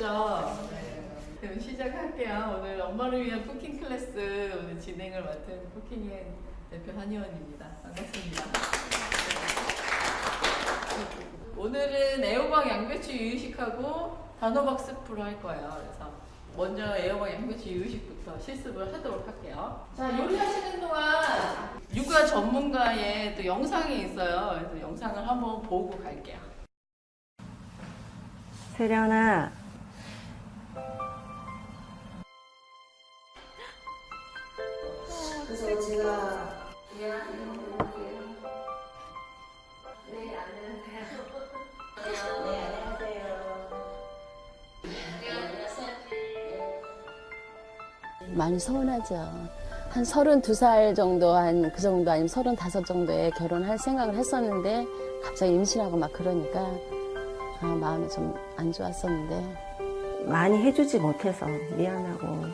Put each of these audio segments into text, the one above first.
덥죠? 네. 그럼 시작할게요. 오늘 엄마를 위한 쿠킹 클래스 오늘 진행을 맡은 쿠킹의 대표 한의원입니다. 반갑습니다. 오늘은 애호박 양배추 유유식하고 단호박스프로 할 거예요. 그래서 먼저 애호박 양배추 유유식부터 실습을 하도록 할게요. 자, 요리하시는 동안 육아 전문가의 또 영상이 있어요. 그래서 영상을 한번 보고 갈게요. 세련아, 그래서 제가 네, 안녕하세요. 많이 서운하죠. 한 32살 정도, 한 그 정도 아니면 35 정도에 결혼할 생각을 했었는데 갑자기 임신하고 막 그러니까 마음이 좀 안 좋았었는데 많이 해주지 못해서 미안하고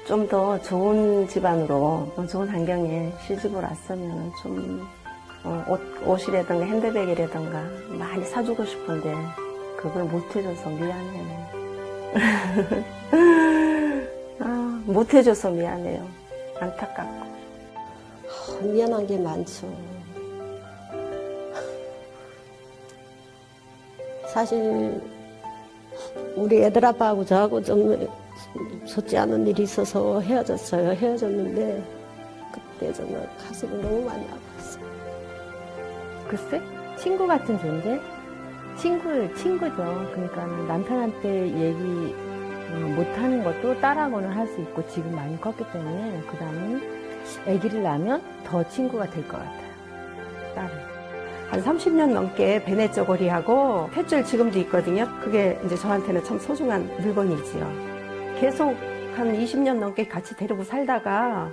좀 더 좋은 집안으로 좋은 환경에 시집을 왔으면 좀 옷이라든가 핸드백이라든가 많이 사주고 싶은데 그걸 못 해줘서 미안해. 못 해줘서 미안해요. 안타깝고. 미안한 게 많죠. 사실 우리 애들 아빠하고 저하고 좀 좋지 않은 일이 있어서 헤어졌어요. 헤어졌는데 그때 저는 가슴이 너무 많이 아팠어요. 글쎄? 친구 같은 존재? 친구죠. 그러니까 남편한테 얘기 못하는 것도 딸하고는 할 수 있고 지금 많이 컸기 때문에 그 다음에 아기를 낳으면 더 친구가 될 것 같아요. 딸은. 한 30년 넘게 베네 쪼고리하고 탯줄 지금도 있거든요. 그게 이제 저한테는 참 소중한 물건이지요. 계속 한 20년 넘게 같이 데리고 살다가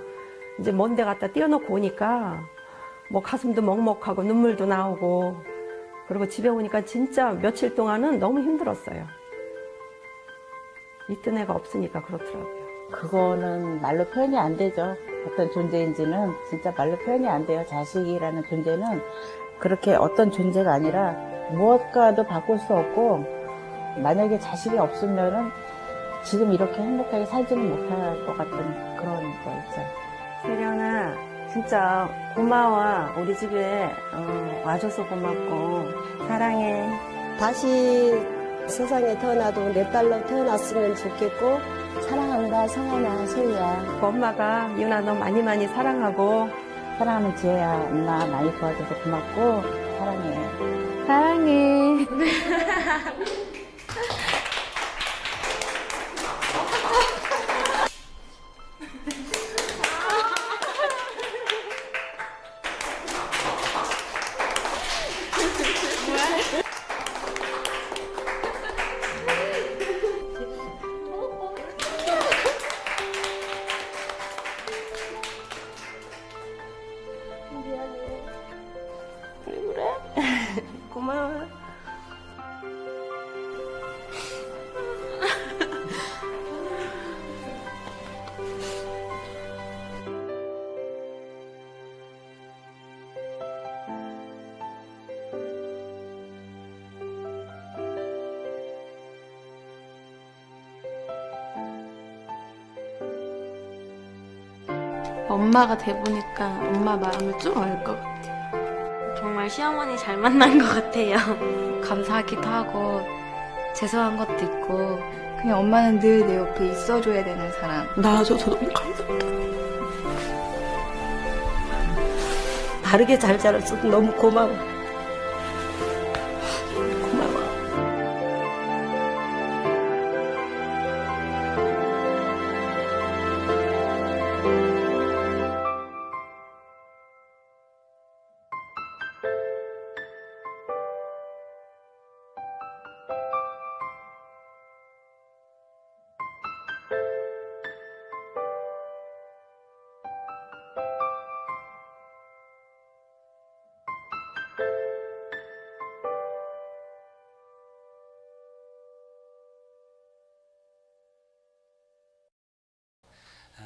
이제 먼 데 갖다 띄워놓고 오니까 뭐 가슴도 먹먹하고 눈물도 나오고 그리고 집에 오니까 진짜 며칠 동안은 너무 힘들었어요. 있던 애가 없으니까 그렇더라고요. 그거는 말로 표현이 안 되죠. 어떤 존재인지는 진짜 말로 표현이 안 돼요. 자식이라는 존재는 그렇게 어떤 존재가 아니라 무엇과도 바꿀 수 없고 만약에 자식이 없으면은 지금 이렇게 행복하게 살지는 못할 것 같은 그런 거 있죠. 세련아, 진짜 고마워. 우리 집에 와줘서 고맙고 사랑해. 다시 세상에 태어나도 내 딸로 태어났으면 좋겠고 사랑한다 성아나 소희야. 엄마가 유나 너 많이 많이 사랑하고 사랑하는 지혜야, 엄마 많이 도와줘서 고맙고 사랑해. 사랑해. 고마워. 엄마가 돼보니까 엄마 마음을 좀 알 것 같아요. 정말 시어머니 잘 만난 것 같아요. 감사하기도 하고 죄송한 것도 있고 그냥 엄마는 늘 내 옆에 있어줘야 되는 사람. 나와줘서 너무 감사합니다. 바르게 잘 자랐어. 너무 고마워. 고마워.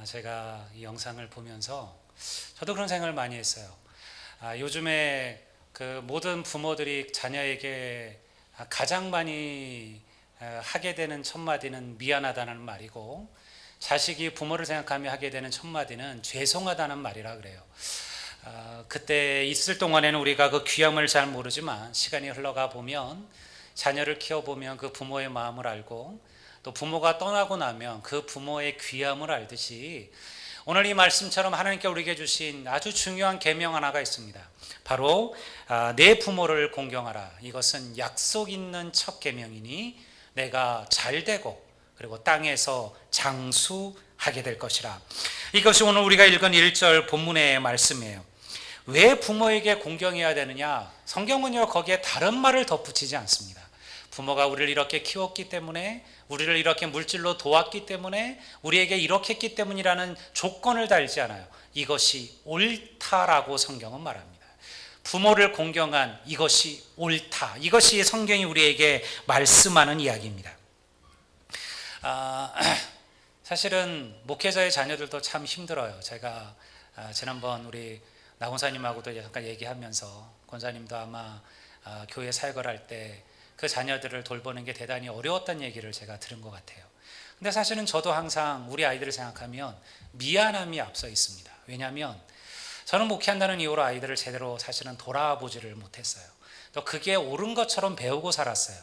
제가 이 영상을 보면서 저도 그런 생각을 많이 했어요. 요즘에 그 모든 부모들이 자녀에게 가장 많이 하게 되는 첫 마디는 미안하다는 말이고, 자식이 부모를 생각하며 하게 되는 첫 마디는 죄송하다는 말이라 그래요. 그때 있을 동안에는 우리가 그 귀함을 잘 모르지만 시간이 흘러가 보면, 자녀를 키워보면 그 부모의 마음을 알고, 또 부모가 떠나고 나면 그 부모의 귀함을 알듯이 오늘 이 말씀처럼 하나님께 우리에게 주신 아주 중요한 계명 하나가 있습니다. 바로 내 부모를 공경하라. 이것은 약속 있는 첫 계명이니 내가 잘되고 그리고 땅에서 장수하게 될 것이라. 이것이 오늘 우리가 읽은 1절 본문의 말씀이에요. 왜 부모에게 공경해야 되느냐? 성경은요 거기에 다른 말을 덧붙이지 않습니다. 부모가 우리를 이렇게 키웠기 때문에, 우리를 이렇게 물질로 도왔기 때문에, 우리에게 이렇게 했기 때문이라는 조건을 달지 않아요. 이것이 옳다라고 성경은 말합니다. 부모를 공경한 이것이 옳다. 이것이 성경이 우리에게 말씀하는 이야기입니다. 사실은 목회자의 자녀들도 참 힘들어요. 제가 지난번 우리 나 권사님하고도 잠깐 얘기하면서, 권사님도 아마 교회 사역을 할 때 그 자녀들을 돌보는 게 대단히 어려웠다는 얘기를 제가 들은 것 같아요. 근데 사실은 저도 항상 우리 아이들을 생각하면 미안함이 앞서 있습니다. 왜냐하면 저는 목회한다는 이유로 아이들을 제대로 사실은 돌아보지를 못했어요. 또 그게 옳은 것처럼 배우고 살았어요.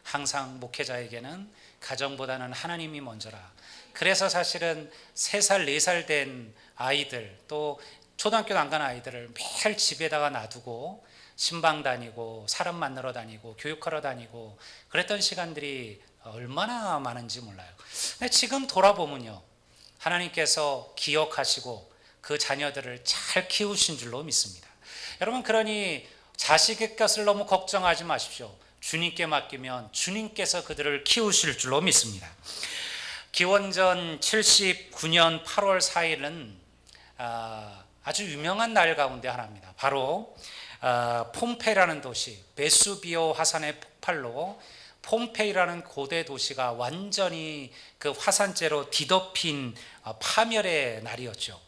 항상 목회자에게는 가정보다는 하나님이 먼저라. 그래서 사실은 3살, 4살 된 아이들, 또 초등학교 안 간 아이들을 매일 집에다가 놔두고 신방 다니고 사람 만나러 다니고 교육하러 다니고 그랬던 시간들이 얼마나 많은지 몰라요. 근데 지금 돌아보면요, 하나님께서 기억하시고 그 자녀들을 잘 키우신 줄로 믿습니다. 여러분, 그러니 자식의 것을 너무 걱정하지 마십시오. 주님께 맡기면 주님께서 그들을 키우실 줄로 믿습니다. 기원전 79년 8월 4일은 아주 유명한 날 가운데 하나입니다. 바로 폼페이라는 도시, 베수비오 화산의 폭발로 폼페이라는 고대 도시가 완전히 그 화산재로 뒤덮인 파멸의 날이었죠.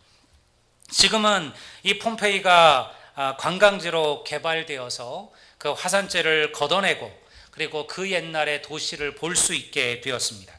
지금은 이 폼페이가 관광지로 개발되어서 그 화산재를 걷어내고 그리고 그 옛날의 도시를 볼 수 있게 되었습니다.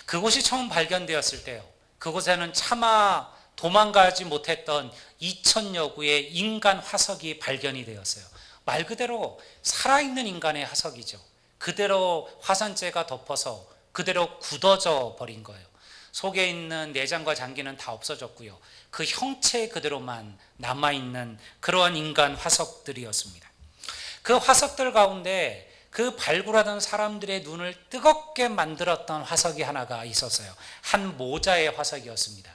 그곳이 처음 발견되었을 때요, 그곳에는 차마 도망가지 못했던 2000여 구의 인간 화석이 발견이 되었어요. 말 그대로 살아있는 인간의 화석이죠. 그대로 화산재가 덮어서 그대로 굳어져 버린 거예요. 속에 있는 내장과 장기는 다 없어졌고요, 그 형체 그대로만 남아있는 그러한 인간 화석들이었습니다. 그 화석들 가운데 그 발굴하던 사람들의 눈을 뜨겁게 만들었던 화석이 하나가 있었어요. 한 모자의 화석이었습니다.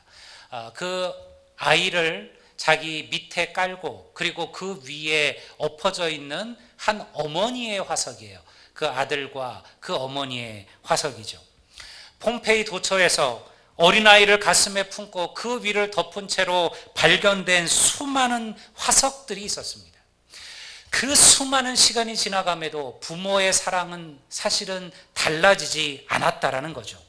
그 아이를 자기 밑에 깔고 그리고 그 위에 엎어져 있는 한 어머니의 화석이에요. 그 아들과 그 어머니의 화석이죠. 폼페이 도처에서 어린아이를 가슴에 품고 그 위를 덮은 채로 발견된 수많은 화석들이 있었습니다. 그 수많은 시간이 지나감에도 부모의 사랑은 사실은 달라지지 않았다라는 거죠.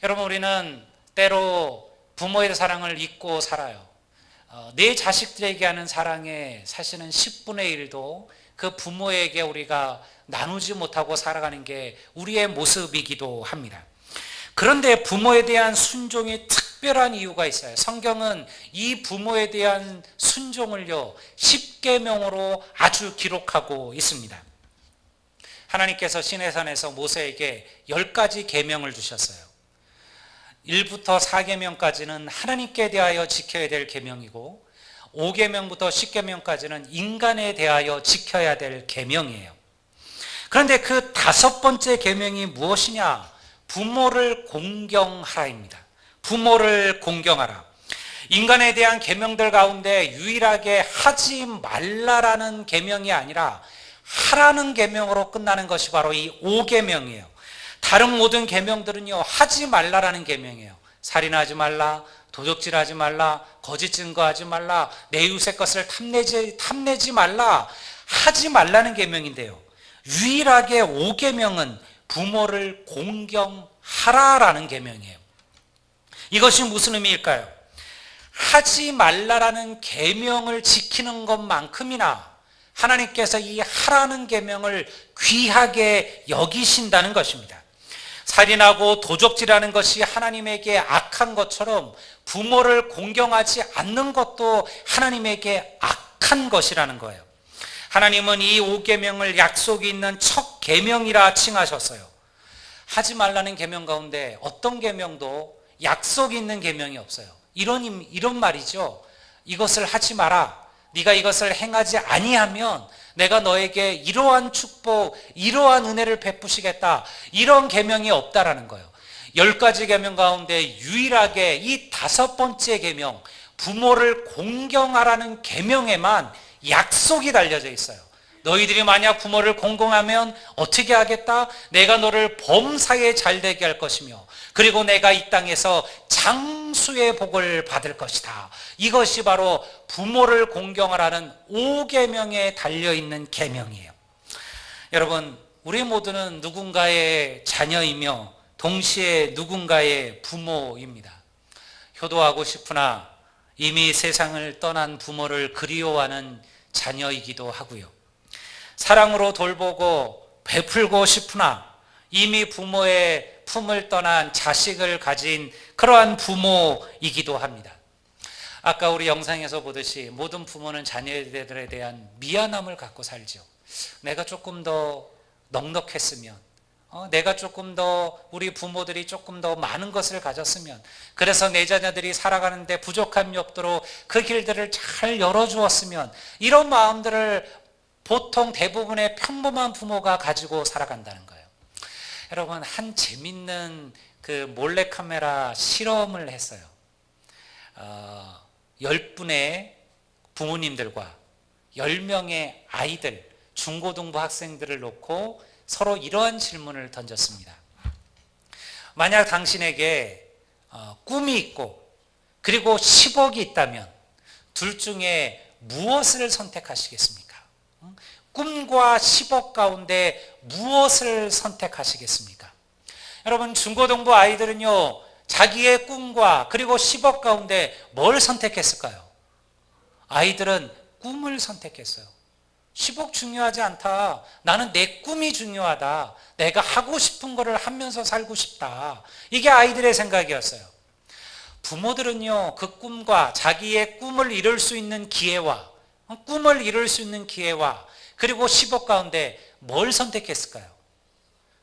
여러분, 우리는 때로 부모의 사랑을 잊고 살아요. 내 자식들에게 하는 사랑의 사실은 10분의 1도 그 부모에게 우리가 나누지 못하고 살아가는 게 우리의 모습이기도 합니다. 그런데 부모에 대한 순종이 특별한 이유가 있어요. 성경은 이 부모에 대한 순종을요 10계명으로 아주 기록하고 있습니다. 하나님께서 시내산에서 모세에게 10가지 계명을 주셨어요. 1부터 4계명까지는 하나님께 대하여 지켜야 될 계명이고 5계명부터 10계명까지는 인간에 대하여 지켜야 될 계명이에요. 그런데 그 5번째 계명이 무엇이냐? 부모를 공경하라입니다. 부모를 공경하라. 인간에 대한 계명들 가운데 유일하게 하지 말라라는 계명이 아니라 하라는 계명으로 끝나는 것이 바로 이 5계명이에요. 다른 모든 계명들은요 하지 말라라는 계명이에요. 살인하지 말라, 도적질하지 말라, 거짓 증거하지 말라, 내 이웃의 것을 탐내지 말라, 하지 말라는 계명인데요, 유일하게 5계명은 부모를 공경하라라는 계명이에요. 이것이 무슨 의미일까요? 하지 말라라는 계명을 지키는 것만큼이나 하나님께서 이 하라는 계명을 귀하게 여기신다는 것입니다. 살인하고 도적질하는 것이 하나님에게 악한 것처럼 부모를 공경하지 않는 것도 하나님에게 악한 것이라는 거예요. 하나님은 이 5계명을 약속이 있는 첫 계명이라 칭하셨어요. 하지 말라는 계명 가운데 어떤 계명도 약속이 있는 계명이 없어요. 이런 말이죠. 이것을 하지 마라. 네가 이것을 행하지 아니하면 내가 너에게 이러한 축복, 이러한 은혜를 베푸시겠다. 이런 계명이 없다라는 거예요. 10가지 계명 가운데 유일하게 이 5번째 계명, 부모를 공경하라는 계명에만 약속이 달려져 있어요. 너희들이 만약 부모를 공경하면 어떻게 하겠다? 내가 너를 범사에 잘되게 할 것이며 그리고 내가 이 땅에서 장수의 복을 받을 것이다. 이것이 바로 부모를 공경하라는 5계명에 달려있는 계명이에요. 여러분, 우리 모두는 누군가의 자녀이며 동시에 누군가의 부모입니다. 효도하고 싶으나 이미 세상을 떠난 부모를 그리워하는 자녀이기도 하고요. 사랑으로 돌보고 베풀고 싶으나 이미 부모의 품을 떠난 자식을 가진 그러한 부모이기도 합니다. 아까 우리 영상에서 보듯이 모든 부모는 자녀들에 대한 미안함을 갖고 살죠. 내가 조금 더 넉넉했으면, 내가 조금 더, 우리 부모들이 조금 더 많은 것을 가졌으면, 그래서 내 자녀들이 살아가는데 부족함이 없도록 그 길들을 잘 열어주었으면, 이런 마음들을 보통 대부분의 평범한 부모가 가지고 살아간다는 거예요. 여러분, 한 재밌는 그 몰래카메라 실험을 했어요. 10분의 부모님들과 10명의 아이들, 중고등부 학생들을 놓고 서로 이러한 질문을 던졌습니다. 만약 당신에게 꿈이 있고 그리고 10억이 있다면 둘 중에 무엇을 선택하시겠습니까? 꿈과 10억 가운데 무엇을 선택하시겠습니까? 여러분, 중고등부 아이들은요, 자기의 꿈과 그리고 10억 가운데 뭘 선택했을까요? 아이들은 꿈을 선택했어요. 10억 중요하지 않다. 나는 내 꿈이 중요하다. 내가 하고 싶은 거를 하면서 살고 싶다. 이게 아이들의 생각이었어요. 부모들은요, 그 꿈과 자기의 꿈을 이룰 수 있는 기회와 그리고 10억 가운데 뭘 선택했을까요?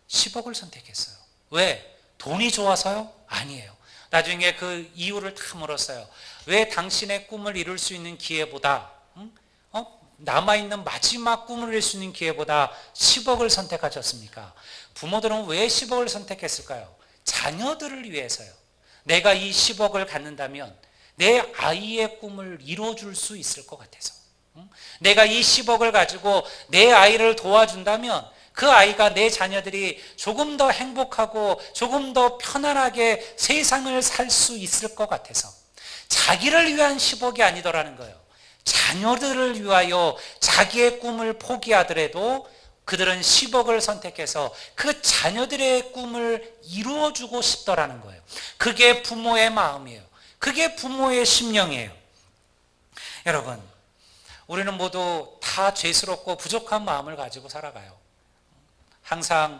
10억을 선택했어요. 왜? 돈이 좋아서요? 아니에요. 나중에 그 이유를 다 물었어요. 왜 당신의 꿈을 이룰 수 있는 기회보다 남아있는 마지막 꿈을 이룰 수 있는 기회보다 10억을 선택하셨습니까? 부모들은 왜 10억을 선택했을까요? 자녀들을 위해서요. 내가 이 10억을 갖는다면 내 아이의 꿈을 이루어줄 수 있을 것 같아서, 내가 이 10억을 가지고 내 아이를 도와준다면 그 아이가, 내 자녀들이 조금 더 행복하고 조금 더 편안하게 세상을 살 수 있을 것 같아서, 자기를 위한 10억이 아니더라는 거예요. 자녀들을 위하여 자기의 꿈을 포기하더라도 그들은 10억을 선택해서 그 자녀들의 꿈을 이루어주고 싶더라는 거예요. 그게 부모의 마음이에요. 그게 부모의 심령이에요. 여러분, 우리는 모두 다 죄스럽고 부족한 마음을 가지고 살아가요. 항상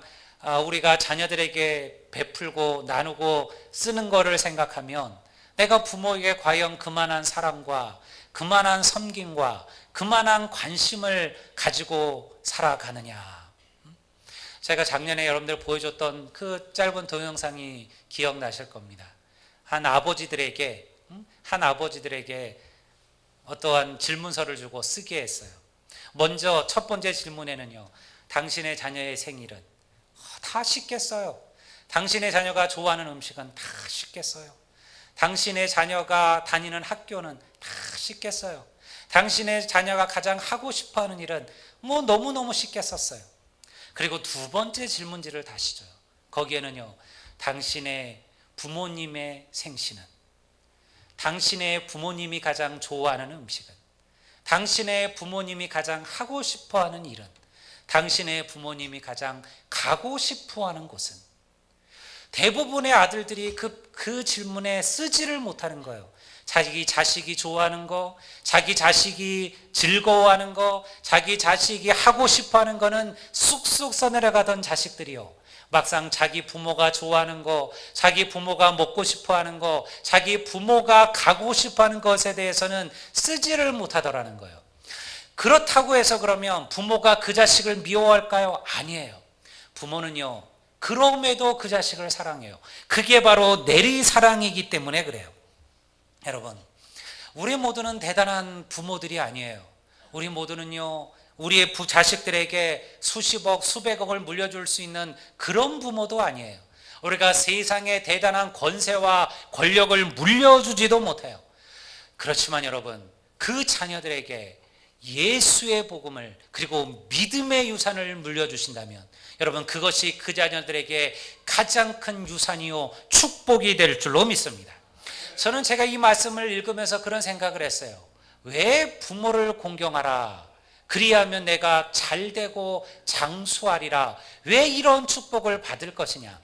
우리가 자녀들에게 베풀고 나누고 쓰는 거를 생각하면 내가 부모에게 과연 그만한 사랑과 그만한 섬김과 그만한 관심을 가지고 살아가느냐. 제가 작년에 여러분들 보여줬던 그 짧은 동영상이 기억나실 겁니다. 한 아버지들에게 어떠한 질문서를 주고 쓰게 했어요. 먼저 첫 번째 질문에는요, 당신의 자녀의 생일은 다 쉽겠어요. 당신의 자녀가 좋아하는 음식은 다 쉽겠어요. 당신의 자녀가 다니는 학교는 다 쉽겠어요. 당신의 자녀가 가장 하고 싶어하는 일은 너무너무 쉽게 썼어요. 그리고 두 번째 질문지를 다시 줘요. 거기에는요, 당신의 부모님의 생신은, 당신의 부모님이 가장 좋아하는 음식은, 당신의 부모님이 가장 하고 싶어하는 일은, 당신의 부모님이 가장 가고 싶어하는 곳은. 대부분의 아들들이 그 질문에 쓰지를 못하는 거예요. 자기 자식이 좋아하는 거, 자기 자식이 즐거워하는 거, 자기 자식이 하고 싶어하는 거는 쑥쑥 써내려가던 자식들이요, 막상 자기 부모가 좋아하는 거, 자기 부모가 먹고 싶어 하는 거, 자기 부모가 가고 싶어 하는 것에 대해서는 쓰지를 못하더라는 거예요. 그렇다고 해서 그러면 부모가 그 자식을 미워할까요? 아니에요. 부모는요, 그럼에도 그 자식을 사랑해요. 그게 바로 내리사랑이기 때문에 그래요. 여러분, 우리 모두는 대단한 부모들이 아니에요. 우리 모두는요, 우리의 자식들에게 수십억, 수백억을 물려줄 수 있는 그런 부모도 아니에요. 우리가 세상에 대단한 권세와 권력을 물려주지도 못해요. 그렇지만 여러분, 그 자녀들에게 예수의 복음을 그리고 믿음의 유산을 물려주신다면 여러분, 그것이 그 자녀들에게 가장 큰 유산이요 축복이 될 줄로 믿습니다. 저는 제가 이 말씀을 읽으면서 그런 생각을 했어요. 왜 부모를 공경하라, 그리하면 내가 잘되고 장수하리라, 왜 이런 축복을 받을 것이냐.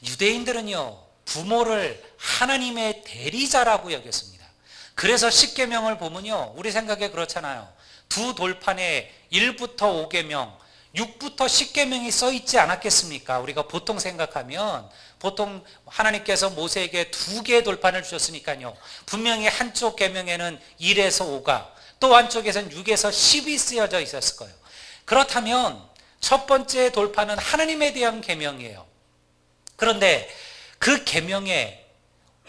유대인들은요, 부모를 하나님의 대리자라고 여겼습니다. 그래서 십계명을 보면요, 우리 생각에 그렇잖아요. 두 돌판에 1부터 5계명, 6부터 10계명이 써 있지 않았겠습니까? 우리가 보통 생각하면 보통 하나님께서 모세에게 2개의 돌판을 주셨으니까요, 분명히 한쪽 계명에는 1에서 5가, 또 한쪽에서는 6에서 10이 쓰여져 있었을 거예요. 그렇다면 첫 번째 돌판은 하나님에 대한 계명이에요. 그런데 그 계명에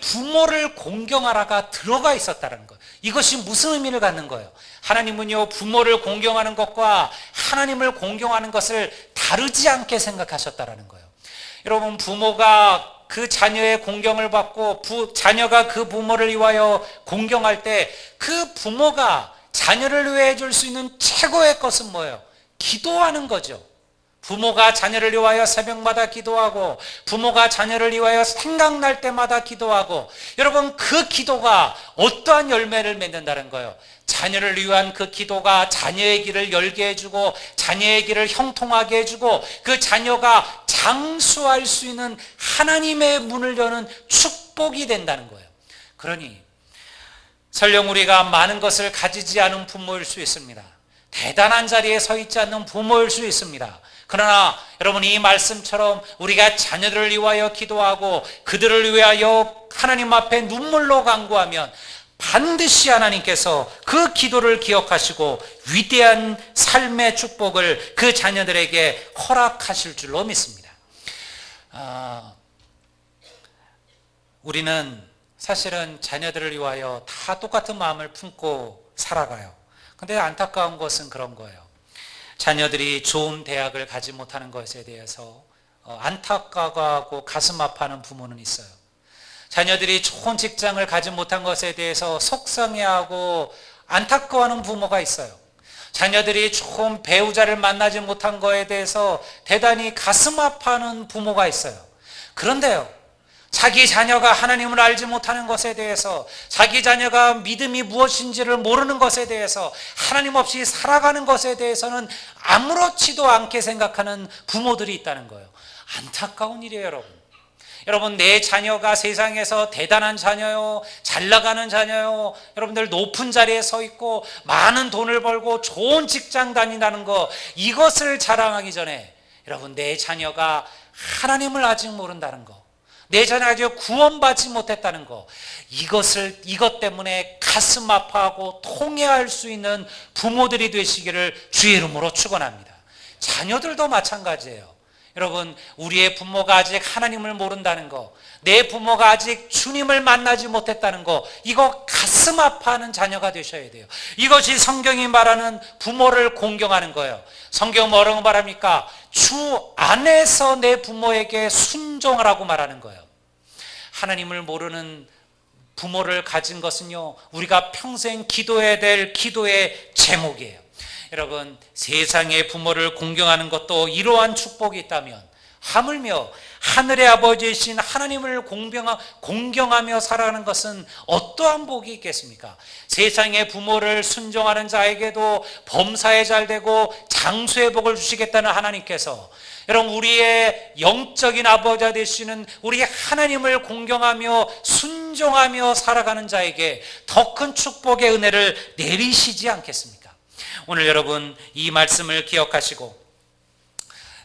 부모를 공경하라가 들어가 있었다는 거예요. 이것이 무슨 의미를 갖는 거예요? 하나님은요, 부모를 공경하는 것과 하나님을 공경하는 것을 다르지 않게 생각하셨다는 거예요. 여러분, 부모가 그 자녀의 공경을 받고 자녀가 그 부모를 위하여 공경할 때 그 부모가 자녀를 위해 줄 수 있는 최고의 것은 뭐예요? 기도하는 거죠. 부모가 자녀를 위하여 새벽마다 기도하고 부모가 자녀를 위하여 생각날 때마다 기도하고, 여러분, 그 기도가 어떠한 열매를 맺는다는 거예요? 자녀를 위한 그 기도가 자녀의 길을 열게 해주고 자녀의 길을 형통하게 해주고 그 자녀가 장수할 수 있는 하나님의 문을 여는 축복이 된다는 거예요. 그러니 설령 우리가 많은 것을 가지지 않은 부모일 수 있습니다. 대단한 자리에 서 있지 않는 부모일 수 있습니다. 그러나 여러분, 이 말씀처럼 우리가 자녀들을 위하여 기도하고 그들을 위하여 하나님 앞에 눈물로 간구하면 반드시 하나님께서 그 기도를 기억하시고 위대한 삶의 축복을 그 자녀들에게 허락하실 줄로 믿습니다. 우리는 사실은 자녀들을 위하여 다 똑같은 마음을 품고 살아가요. 근데 안타까운 것은 그런 거예요. 자녀들이 좋은 대학을 가지 못하는 것에 대해서 안타까워하고 가슴 아파하는 부모는 있어요. 자녀들이 좋은 직장을 가지 못한 것에 대해서 속상해하고 안타까워하는 부모가 있어요. 자녀들이 좋은 배우자를 만나지 못한 것에 대해서 대단히 가슴 아파하는 부모가 있어요. 그런데요, 자기 자녀가 하나님을 알지 못하는 것에 대해서, 자기 자녀가 믿음이 무엇인지를 모르는 것에 대해서, 하나님 없이 살아가는 것에 대해서는 아무렇지도 않게 생각하는 부모들이 있다는 거예요. 안타까운 일이에요, 여러분. 여러분, 내 자녀가 세상에서 대단한 자녀요, 잘 나가는 자녀요, 여러분들 높은 자리에 서 있고 많은 돈을 벌고 좋은 직장 다닌다는 거, 이것을 자랑하기 전에 여러분, 내 자녀가 하나님을 아직 모른다는 거, 내 자녀가 아직 구원받지 못했다는 거, 이것 때문에 가슴 아파하고 통회할 수 있는 부모들이 되시기를 주의 이름으로 축원합니다. 자녀들도 마찬가지예요. 여러분, 우리의 부모가 아직 하나님을 모른다는 거, 내 부모가 아직 주님을 만나지 못했다는 거, 이거 가슴 아파하는 자녀가 되셔야 돼요. 이것이 성경이 말하는 부모를 공경하는 거예요. 성경 뭐라고 말합니까? 주 안에서 내 부모에게 순종하라고 말하는 거예요. 하나님을 모르는 부모를 가진 것은요, 우리가 평생 기도해야 될 기도의 제목이에요. 여러분, 세상의 부모를 공경하는 것도 이러한 축복이 있다면 하물며 하늘의 아버지이신 하나님을 공경하며 살아가는 것은 어떠한 복이 있겠습니까? 세상의 부모를 순종하는 자에게도 범사에 잘되고 장수의 복을 주시겠다는 하나님께서, 여러분, 우리의 영적인 아버지 되시는 우리 하나님을 공경하며 순종하며 살아가는 자에게 더 큰 축복의 은혜를 내리시지 않겠습니까? 오늘 여러분, 이 말씀을 기억하시고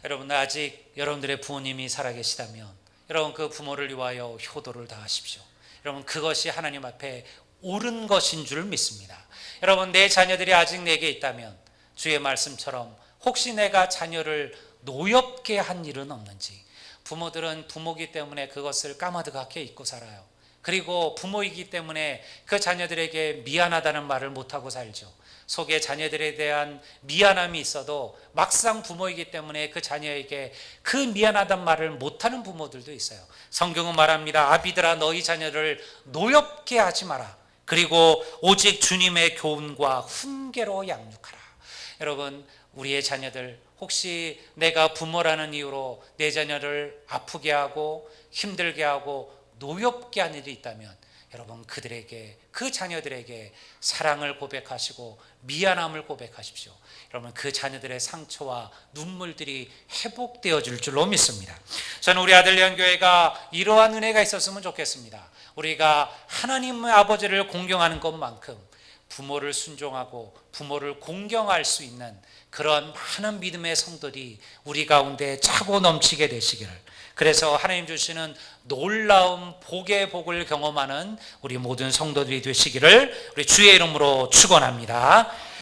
여러분 아직 여러분들의 부모님이 살아계시다면 여러분 그 부모를 위하여 효도를 다하십시오. 여러분 그것이 하나님 앞에 옳은 것인 줄 믿습니다. 여러분 내 자녀들이 아직 내게 있다면 주의 말씀처럼 혹시 내가 자녀를 노엽게 한 일은 없는지. 부모들은 부모이기 때문에 그것을 까마득하게 잊고 살아요. 그리고 부모이기 때문에 그 자녀들에게 미안하다는 말을 못하고 살죠. 속에 자녀들에 대한 미안함이 있어도 막상 부모이기 때문에 그 자녀에게 그 미안하단 말을 못하는 부모들도 있어요. 성경은 말합니다. 아비들아 너희 자녀를 노엽게 하지 마라. 그리고 오직 주님의 교훈과 훈계로 양육하라. 여러분 우리의 자녀들 혹시 내가 부모라는 이유로 내 자녀를 아프게 하고 힘들게 하고 노엽게 한 일이 있다면 여러분 그들에게 그 자녀들에게 사랑을 고백하시고 미안함을 고백하십시오. 여러분 그 자녀들의 상처와 눈물들이 회복되어질 줄로 믿습니다. 저는 우리 아들리안 교회가 이러한 은혜가 있었으면 좋겠습니다. 우리가 하나님의 아버지를 공경하는 것만큼 부모를 순종하고 부모를 공경할 수 있는 그런 많은 믿음의 성도들이 우리 가운데 차고 넘치게 되시기를, 그래서 하나님 주시는 놀라운 복의 복을 경험하는 우리 모든 성도들이 되시기를 우리 주의 이름으로 축원합니다.